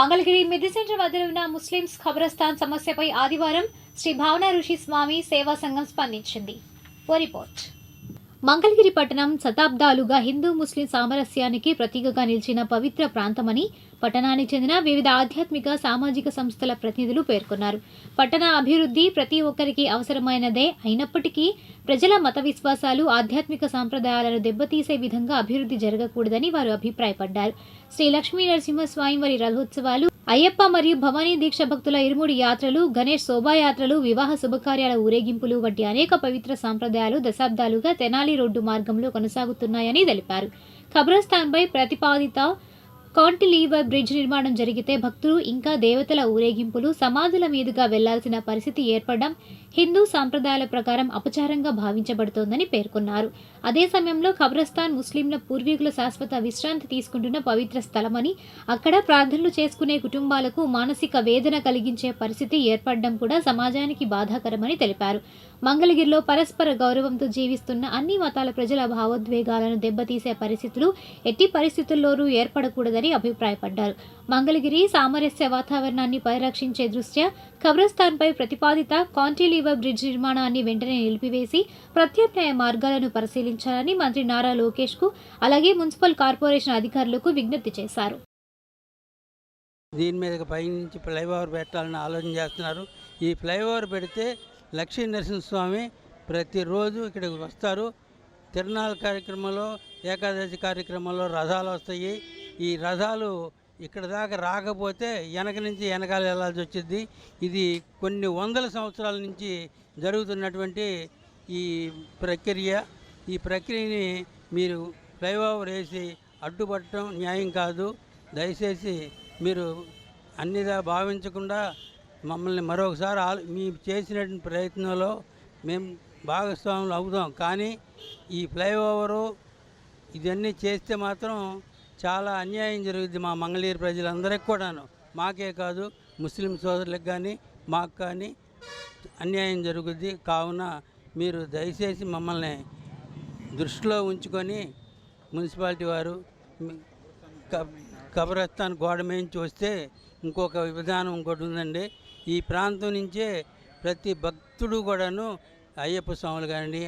మంగళగిరి మిద్ది సెంటర్ వద్ద ఉన్న ముస్లిమ్స్ ఖబరస్థాన్ సమస్యపై ఆదివారం శ్రీ భావన ఋషి స్వామి సేవా సంఘం స్పందించింది. ఓ రిపోర్ట్. మంగళగిరి పట్టణం శతాబ్దాలుగా హిందూ ముస్లిం సామరస్యానికి ప్రతీకగా నిలిచిన పవిత్ర ప్రాంతమని పట్టణానికి చెందిన వివిధ ఆధ్యాత్మిక సామాజిక సంస్థల ప్రతినిధులు పేర్కొన్నారు. పట్టణ అభివృద్ధి ప్రతి ఒక్కరికి అవసరమైనదే అయినప్పటికీ ప్రజల మత విశ్వాసాలు, ఆధ్యాత్మిక సాంప్రదాయాలను దెబ్బతీసే విధంగా అభివృద్ధి జరగకూడదని వారు అభిప్రాయపడ్డారు. శ్రీ లక్ష్మీ నరసింహస్వామివారి రథోత్సవాలు, అయ్యప్ప మరియు భవానీ దీక్ష భక్తుల ఇరుముడి యాత్రలు, గణేష్ శోభాయాత్రలు, వివాహ శుభకార్యాల ఊరేగింపులు వంటి అనేక పవిత్ర సాంప్రదాయాలు దశాబ్దాలుగా తెనాలి రోడ్డు మార్గంలో కొనసాగుతున్నాయని తెలిపారు. ఖబరస్థాన్పై ప్రతిపాదిత కాంటిలీవర్ బ్రిడ్జ్ నిర్మాణం జరిగితే భక్తులు ఇంకా దేవతల ఊరేగింపులు సమాధుల మీదుగా వెళ్లాల్సిన పరిస్థితి ఏర్పడడం హిందూ సాంప్రదాయాల ప్రకారం అపచారంగా భావించబడుతోందని పేర్కొన్నారు. అదే సమయంలో ఖబరస్థాన్ ముస్లింల పూర్వీకుల శాశ్వత విశ్రాంతి తీసుకుంటున్న పవిత్ర స్థలమని, అక్కడ ప్రార్థనలు చేసుకునే కుటుంబాలకు మానసిక వేదన కలిగించే పరిస్థితి ఏర్పడడం కూడా సమాజానికి బాధాకరమని తెలిపారు. మంగళగిరిలో పరస్పర గౌరవంతో జీవిస్తున్న అన్ని మతాల ప్రజల భావోద్వేగాలను దెబ్బతీసే పరిస్థితులు ఎట్టి పరిస్థితుల్లోనూ ఏర్పడకూడదని అభిప్రాయపడ్డారు. మంగళగిరి సామరస్య వాతావరణాన్ని పరిరక్షించే దృష్ట్యా ఖబరస్థాన్పై ప్రతిపాదిత కాంటిలీవర్ బ్రిడ్జ్ నిర్మాణాన్ని వెంటనే నిలిపివేసి ప్రత్యామ్నాయ మార్గాలను పరిశీలించాలని మంత్రి నారా లోకేష్ కు, అలాగే మున్సిపల్ కార్పొరేషన్ అధికారులకు విజ్ఞప్తి చేశారు. దీని మీద పైనుంచి ఫ్లైఓవర్ పెట్టాలని ఆలోచన చేస్తున్నారు. ఈ ఫ్లైఓవర్ పెడితే లక్ష్మీ నరసింహస్వామి ప్రతిరోజు ఇక్కడికి వస్తారు. తిరునాళ్ళ కార్యక్రమంలో, ఏకాదశి కార్యక్రమంలో రథాలు వస్తాయి. ఈ రథాలు ఇక్కడ దాకా రాకపోతే వెనక నుంచి వెనకాల వెళ్ళాల్సి వచ్చింది. ఇది కొన్ని వందల సంవత్సరాల నుంచి జరుగుతున్నటువంటి ఈ ప్రక్రియ. ఈ ప్రక్రియని మీరు ఫ్లైఓవర్ వేసి అడ్డుపట్టడం న్యాయం కాదు. దయచేసి మీరు అన్నిదా భావించకుండా మమ్మల్ని మరొకసారి మీ చేసినటువంటి ప్రయత్నంలో మేము భాగస్వాములు అవుతాం. కానీ ఈ ఫ్లైఓవరు ఇవన్నీ చేస్తే మాత్రం చాలా అన్యాయం జరుగుద్ది మా మంగళగిరి ప్రజలందరికీ కూడాను. మాకే కాదు, ముస్లిం సోదరులకు కానీ మాకు కానీ అన్యాయం జరుగుద్ది. కావున మీరు దయచేసి మమ్మల్ని దృష్టిలో ఉంచుకొని మున్సిపాలిటీ వారు ఖబరస్థాన్ గోడ మేంచి వస్తే ఇంకొక విధానం ఇంకోటి ఉందండి. ఈ ప్రాంతం నుంచే ప్రతి భక్తుడు కూడాను అయ్యప్ప స్వాములు కానీ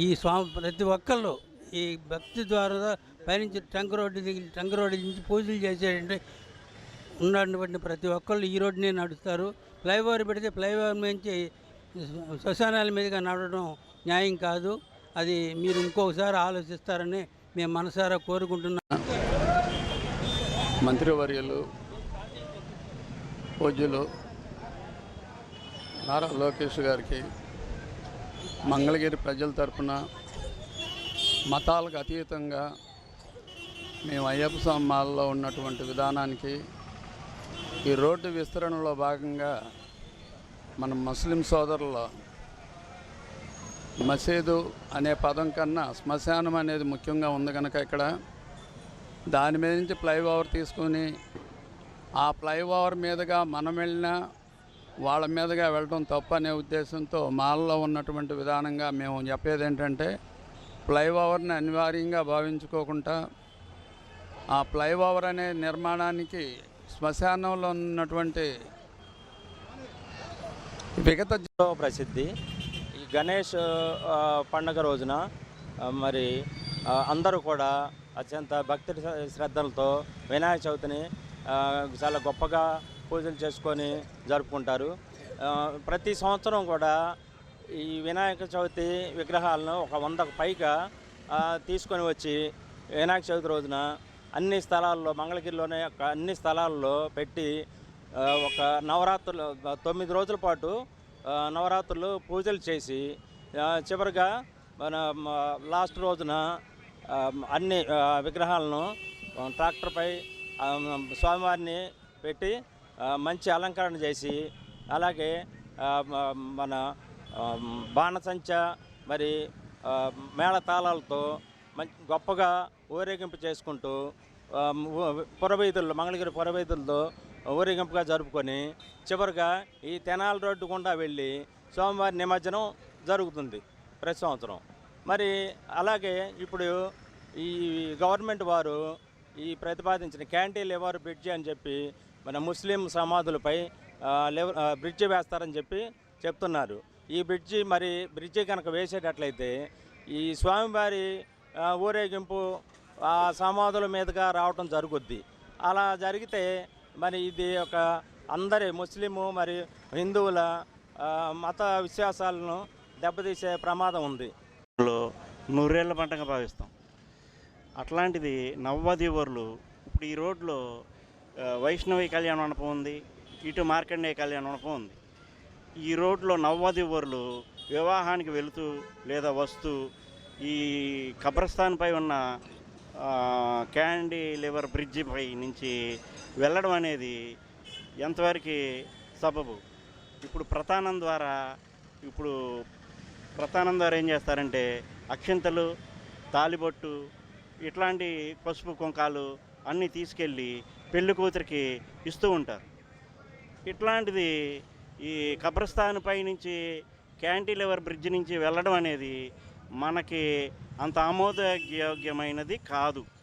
ఈ స్వామి ప్రతి ఒక్కళ్ళు ఈ భక్తి ద్వారా పైనుంచి టంక రోడ్డు నుంచి పూజలు చేసేటంటే ఉన్నటువంటి ప్రతి ఒక్కళ్ళు ఈ రోడ్డునే నడుస్తారు. ఫ్లైఓవర్ పెడితే ఫ్లైఓవర్ నుంచి శ్మశానాల మీదుగా నడవడం న్యాయం కాదు. అది మీరు ఇంకొకసారి ఆలోచిస్తారని మేము మనసారా కోరుకుంటున్నాం. మంత్రివర్యులు పూజ్యులు నారా లోకేష్ గారికి మంగళగిరి ప్రజల తరఫున మతాలకు అతీతంగా మేము అయ్యప్ప స్వామి మాలలో ఉన్నటువంటి విధానానికి ఈ రోడ్డు విస్తరణలో భాగంగా మన ముస్లిం సోదరుల మసీదు అనే పదం కన్నా శ్మశానం అనేది ముఖ్యంగా ఉంది కనుక ఇక్కడ దాని మీద నుంచి ఫ్లైఓవర్ తీసుకొని ఆ ఫ్లైఓవర్ మీదుగా మనం వెళ్ళినా వాళ్ళ మీదుగా వెళ్ళడం తప్పు అనే ఉద్దేశంతో మాల్లో ఉన్నటువంటి విధానంగా మేము చెప్పేది ఏంటంటే ఫ్లైఓవర్ని అనివార్యంగా భావించుకోకుండా ఆ ఫ్లైఓవర్ అనే నిర్మాణానికి శ్మశానంలో ఉన్నటువంటి విగత ప్రసిద్ధి. ఈ గణేష్ పండుగ రోజున మరి అందరూ కూడా అత్యంత భక్తి శ్రద్ధలతో వినాయక చవితిని చాలా గొప్పగా పూజలు చేసుకొని జరుపుకుంటారు. ప్రతి సంవత్సరం కూడా ఈ వినాయక చవితి విగ్రహాలను ఒక 100కు పైగా తీసుకొని వచ్చి వినాయక చవితి రోజున అన్ని స్థలాల్లో, మంగళగిరిలోనే అన్ని స్థలాల్లో పెట్టి ఒక నవరాత్రులు 9 రోజుల పాటు నవరాత్రులు పూజలు చేసి చివరిగా మన లాస్ట్ రోజున అన్ని విగ్రహాలను ట్రాక్టర్పై స్వామివారిని పెట్టి మంచి అలంకరణ చేసి, అలాగే మన బాణసంచ మరి మేళతాళాలతో మంచి గొప్పగా ఊరేగింపు చేసుకుంటూ పురవీధుల్లో, మంగళగిరి పురవీధులతో ఊరేగింపుగా జరుపుకొని చివరిగా ఈ తెనాలి రోడ్డు గుండా వెళ్ళి స్వామివారి నిమజ్జనం జరుగుతుంది ప్రతి సంవత్సరం. మరి అలాగే ఇప్పుడు ఈ గవర్నమెంట్ వారు ఈ ప్రతిపాదించిన క్యాంటిలివర్ బ్రిడ్జి అని చెప్పి మన ముస్లిం సమాధులపై బ్రిడ్జి వేస్తారని చెప్పి చెప్తున్నారు. ఈ బ్రిడ్జి కనుక వేసేటట్లయితే ఈ స్వామివారి ఊరేగింపు ఆ సమాధుల మీదుగా రావటం జరుగుద్ది. అలా జరిగితే మరి ఇది ఒక అందరి ముస్లిము మరి హిందువుల మత విశ్వాసాలను దెబ్బతీసే ప్రమాదం ఉంది. నూరేళ్ల పంటగా భావిస్తాం. అట్లాంటిది నవవధూవరులు ఇప్పుడు ఈ రోడ్లో వైష్ణవి కళ్యాణ మండపం ఉంది, ఇటు మార్కండేయ కళ్యాణ మండపం ఉంది. ఈ రోడ్లో నవవధూవరులు వివాహానికి వెళుతూ లేదా వస్తూ ఈ కబ్రస్థాన్పై ఉన్న క్యాంటిలివర్ బ్రిడ్జిపై నుంచి వెళ్ళడం అనేది ఎంతవరకు సబబు? ఇప్పుడు ప్రతానం ద్వారా ఏం చేస్తారంటే అక్షింతలు, తాలిబొట్టు ఇట్లాంటి పసుపు కుంకాలు అన్నీ తీసుకెళ్ళి పెళ్లి కూతురికి ఇస్తూ ఉంటారు. ఇట్లాంటిది ఈ కబ్రస్థాన్ పై నుంచి క్యాంటిలివర్ బ్రిడ్జ్ నుంచి వెళ్ళడం అనేది మనకి అంత ఆమోదయోగ్యమైనది కాదు.